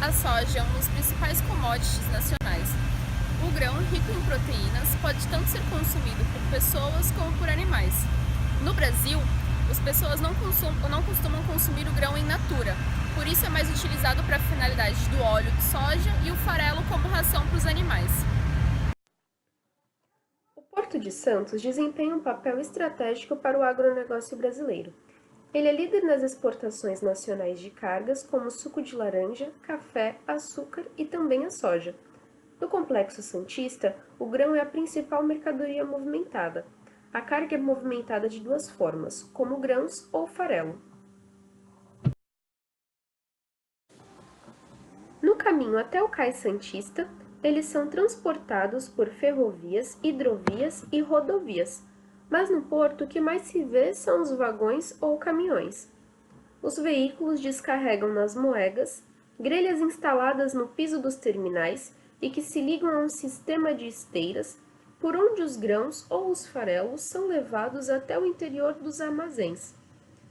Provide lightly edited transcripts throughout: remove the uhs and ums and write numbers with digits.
A soja é um dos principais commodities nacionais. O grão, rico em proteínas, pode tanto ser consumido por pessoas como por animais. No Brasil, as pessoas não costumam consumir o grão in natura, por isso é mais utilizado para a finalidade do óleo de soja e o farelo como ração para os animais. O Porto de Santos desempenha um papel estratégico para o agronegócio brasileiro. Ele é líder nas exportações nacionais de cargas como suco de laranja, café, açúcar e também a soja. No Complexo Santista, o grão é a principal mercadoria movimentada. A carga é movimentada de duas formas, como grãos ou farelo. No caminho até o Cais Santista, eles são transportados por ferrovias, hidrovias e rodovias, mas no porto o que mais se vê são os vagões ou caminhões. Os veículos descarregam nas moegas, grelhas instaladas no piso dos terminais e que se ligam a um sistema de esteiras, por onde os grãos ou os farelos são levados até o interior dos armazéns.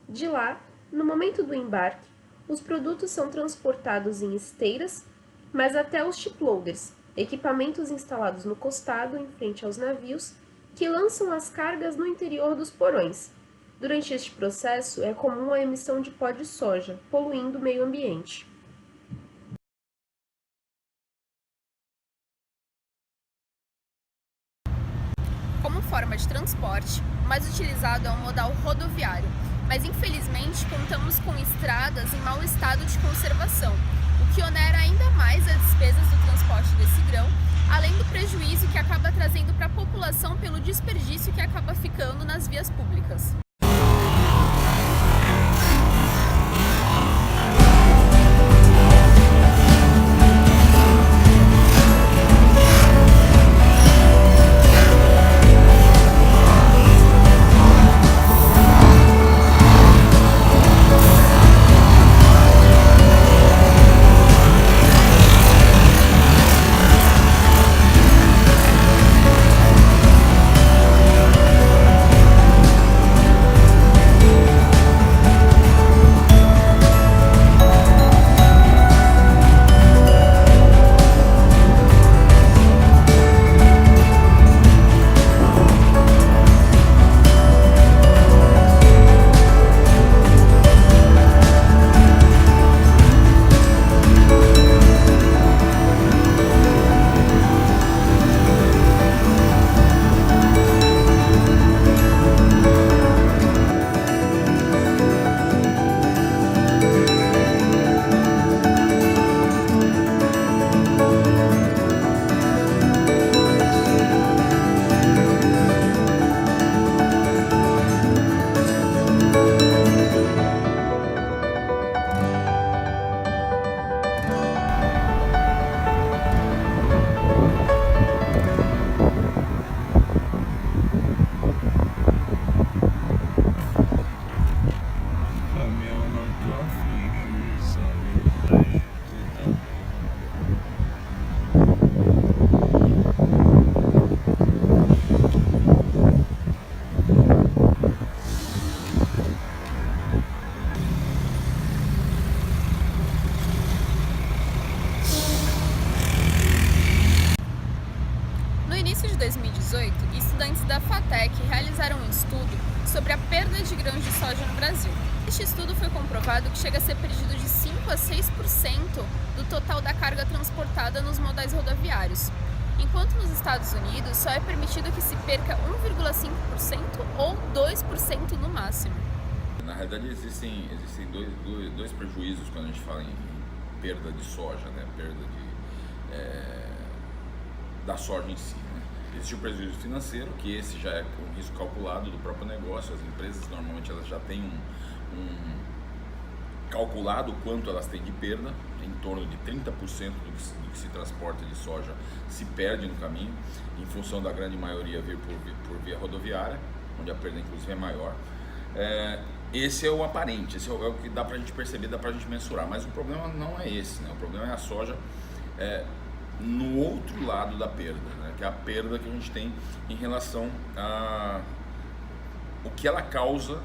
De lá, no momento do embarque, os produtos são transportados em esteiras, mas até os shiploaders, equipamentos instalados no costado em frente aos navios, que lançam as cargas no interior dos porões. Durante este processo, é comum a emissão de pó de soja, poluindo o meio ambiente. Como forma de transporte, o mais utilizado é o modal rodoviário, mas infelizmente contamos com estradas em mau estado de conservação, o que onera ainda mais as despesas do transporte desse grão, além do prejuízo que acaba trazendo para a população pelo desperdício que acaba ficando nas vias públicas. No início de 2018, estudantes da FATEC realizaram um estudo sobre a perda de grãos de soja no Brasil. Este estudo foi comprovado que chega a ser perdido de 5 a 6% do total da carga transportada nos modais rodoviários, enquanto nos Estados Unidos só é permitido que se perca 1,5% ou 2% no máximo. Na realidade existem dois prejuízos quando a gente fala em perda de soja, né? Perda da soja em si, né? Existe o prejuízo financeiro, que esse já é com risco calculado do próprio negócio. As empresas normalmente elas já têm calculado o quanto elas têm de perda, em torno de 30% do que se transporta de soja se perde no caminho, em função da grande maioria vir por via rodoviária, onde a perda inclusive é maior. Esse é o aparente, esse é o que dá pra gente perceber, dá pra gente mensurar, mas o problema não é esse, né? O problema é a soja no outro lado da perda, né? Que é a perda que a gente tem em relação a o que ela causa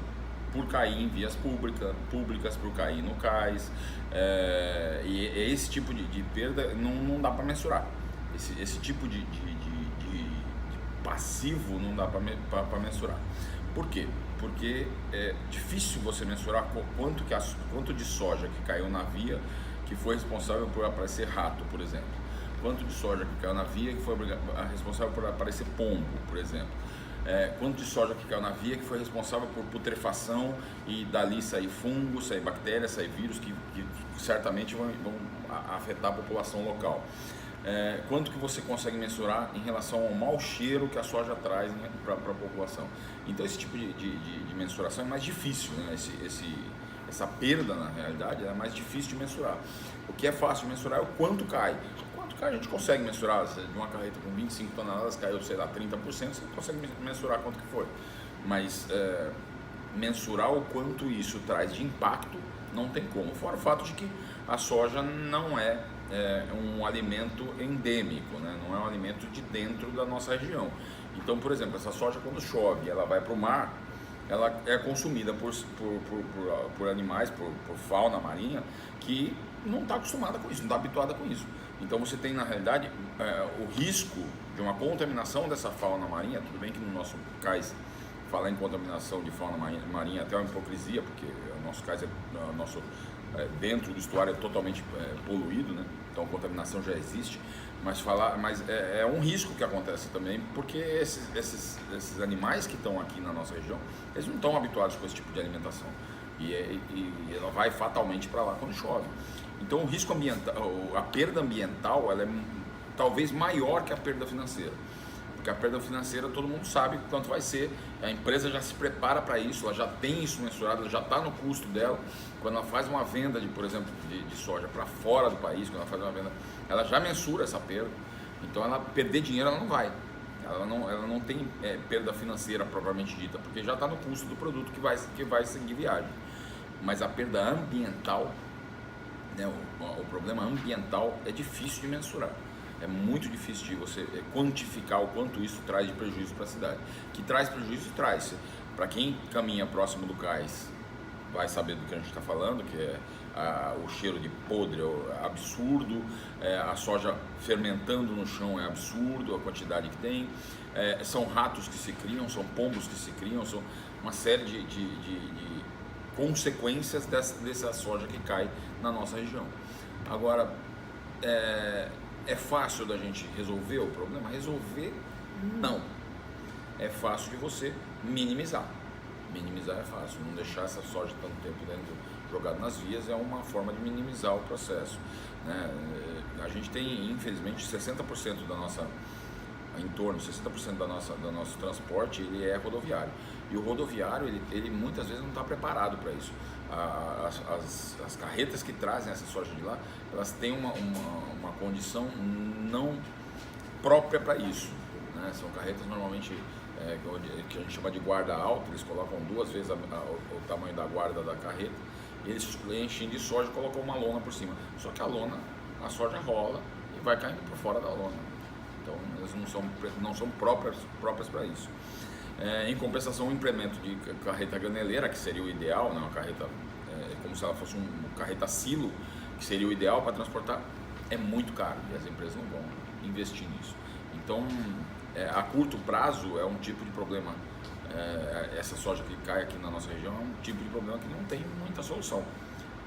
por cair em vias públicas, por cair no cais, e esse tipo de perda não dá para mensurar. Esse tipo de passivo não dá para mensurar. Por quê? Porque é difícil você mensurar quanto de soja que caiu na via que foi responsável por aparecer rato, por exemplo. Quanto de soja que caiu na via que foi responsável por aparecer pombo, por exemplo. Quanto de soja que caiu na via que foi responsável por putrefação e dali sair fungo, sair bactérias, sair vírus que certamente vão afetar a população local. Quanto que você consegue mensurar em relação ao mau cheiro que a soja traz para a população. Então esse tipo de mensuração é mais difícil, né? Essa perda na realidade é mais difícil de mensurar. O que é fácil de mensurar é o quanto cai. A gente consegue mensurar, se de uma carreta com 25 toneladas caiu, sei lá, 30%, você consegue mensurar quanto que foi. Mas mensurar o quanto isso traz de impacto, não tem como. Fora o fato de que a soja não é um alimento endêmico, né? Não é um alimento de dentro da nossa região. Então, por exemplo, essa soja quando chove, ela vai para o mar, ela é consumida por animais, por fauna marinha, que não está acostumada com isso, não está habituada com isso. Então você tem, na realidade, o risco de uma contaminação dessa fauna marinha. Tudo bem que no nosso cais, falar em contaminação de fauna marinha é até uma hipocrisia, porque o nosso cais, dentro do estuário é totalmente poluído, né? Então a contaminação já existe, mas é um risco que acontece também, porque esses animais que estão aqui na nossa região, eles não estão habituados com esse tipo de alimentação, e ela vai fatalmente para lá quando chove. Então o risco ambiental, a perda ambiental, ela é talvez maior que a perda financeira, porque a perda financeira todo mundo sabe quanto vai ser, a empresa já se prepara para isso, ela já tem isso mensurado, ela já está no custo dela. Quando ela faz uma venda por exemplo, de soja para fora do país, quando ela faz uma venda, ela já mensura essa perda. Então ela perder dinheiro ela não vai, ela não tem perda financeira propriamente dita, porque já está no custo do produto que vai seguir viagem. Mas a perda ambiental, né, o problema ambiental é difícil de mensurar. É muito difícil de você quantificar o quanto isso traz de prejuízo para a cidade. Que traz prejuízo, traz. Para quem caminha próximo do cais, vai saber do que a gente está falando, que é o cheiro de podre é absurdo, a soja fermentando no chão é absurdo, a quantidade que tem, são ratos que se criam, são pombos que se criam, são uma série de consequências dessa soja que cai na nossa região. Agora, é fácil da gente resolver o problema? Resolver, não. É fácil de você minimizar. Minimizar é fácil, não deixar essa soja tanto tempo jogada nas vias é uma forma de minimizar o processo, né? A gente tem, infelizmente, 60% da nossa, em torno de 60% do nosso transporte ele é rodoviário. E o rodoviário, ele muitas vezes não está preparado para isso. As carretas que trazem essa soja de lá, elas têm uma condição não própria para isso, né? São carretas normalmente que a gente chama de guarda alta, eles colocam 2 vezes o tamanho da guarda da carreta, e eles enchem de soja e colocam uma lona por cima. Só que a soja rola e vai caindo por fora da lona. Então elas não são próprias para isso. Em compensação, o implemento de carreta graneleira, que seria o ideal, né? Uma carreta, como se ela fosse uma carreta silo, que seria o ideal para transportar, é muito caro e as empresas não vão investir nisso. Então, a curto prazo é um tipo de problema, essa soja que cai aqui na nossa região é um tipo de problema que não tem muita solução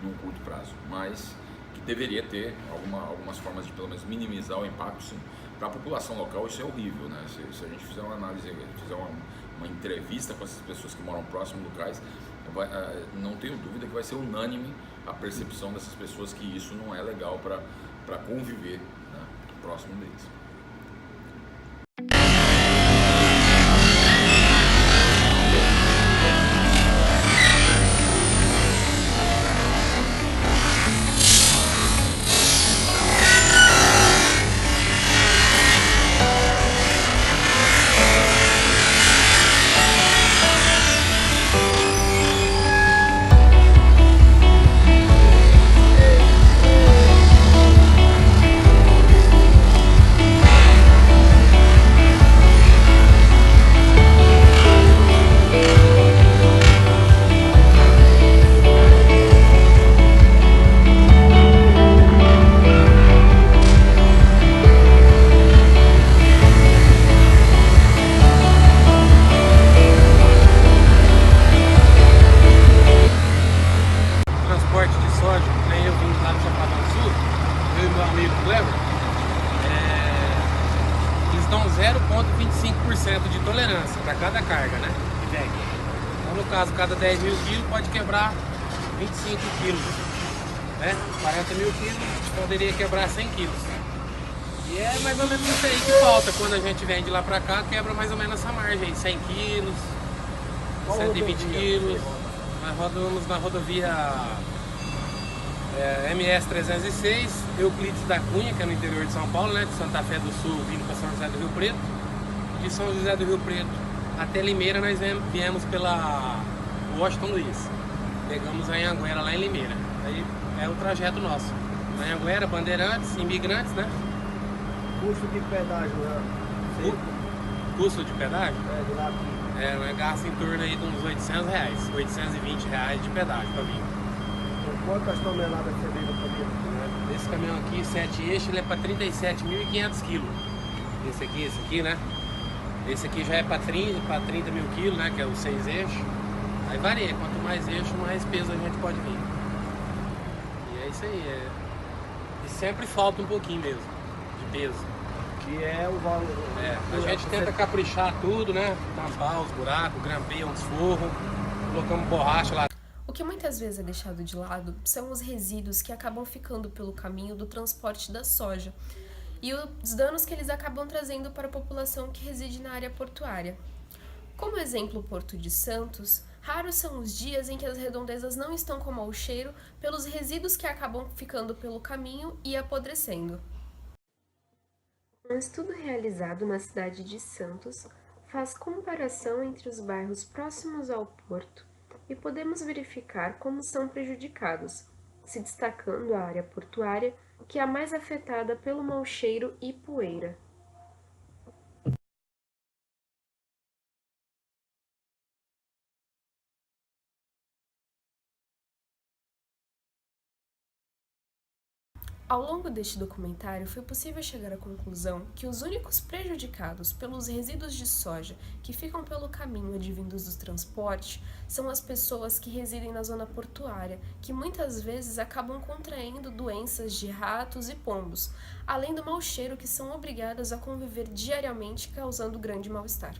no curto prazo, mas que deveria ter algumas formas de pelo menos minimizar o impacto, sim. Para a população local isso é horrível, né? Se a gente fizer uma análise, fizer uma entrevista com essas pessoas que moram próximo do cais, não tenho dúvida que vai ser unânime a percepção dessas pessoas que isso não é legal para conviver, né, próximo deles. 0,25% de tolerância para cada carga, né? Que vem. Então, no caso, cada 10 mil quilos pode quebrar 25 quilos, né? 40 mil quilos poderia quebrar 100 quilos. E é mais ou menos isso aí que falta. Quando a gente vende lá para cá, quebra mais ou menos essa margem aí, 100 quilos, 120 quilos. Nós rodamos na rodovia MS 306, Euclides da Cunha, que é no interior de São Paulo, né? De Santa Fé do Sul, vindo para São José do Rio Preto. De São José do Rio Preto até Limeira, nós viemos pela Washington Luiz. Pegamos a Anhanguera lá em Limeira. Aí é o trajeto nosso. Anhanguera, Bandeirantes, Imigrantes, né? Custo de pedágio, né? Custo de pedágio? É, de lá aqui. Nós gasta em torno aí de uns R$800, R$820 de pedágio para vir. Então, quantas toneladas você vê no caminhão? Esse caminhão aqui, 7 eixos, ele é para 37.500 quilos. Esse aqui, né? Esse aqui já é para 30 mil quilos, né? Que é o 6 eixos. Aí varia, quanto mais eixo, mais peso a gente pode vir. E é isso aí. E sempre falta um pouquinho mesmo, de peso. Que é o valor. A gente tenta caprichar tudo, né? Tampar os buracos, grampeia uns forros, colocamos borracha lá. O que muitas vezes é deixado de lado são os resíduos que acabam ficando pelo caminho do transporte da soja e os danos que eles acabam trazendo para a população que reside na área portuária. Como exemplo, o Porto de Santos, raros são os dias em que as redondezas não estão com mau cheiro pelos resíduos que acabam ficando pelo caminho e apodrecendo. Um estudo realizado na cidade de Santos faz comparação entre os bairros próximos ao porto e podemos verificar como são prejudicados, se destacando a área portuária, que é a mais afetada pelo mau cheiro e poeira. Ao longo deste documentário, foi possível chegar à conclusão que os únicos prejudicados pelos resíduos de soja que ficam pelo caminho advindos do transporte são as pessoas que residem na zona portuária, que muitas vezes acabam contraindo doenças de ratos e pombos, além do mau cheiro que são obrigadas a conviver diariamente, causando grande mal-estar.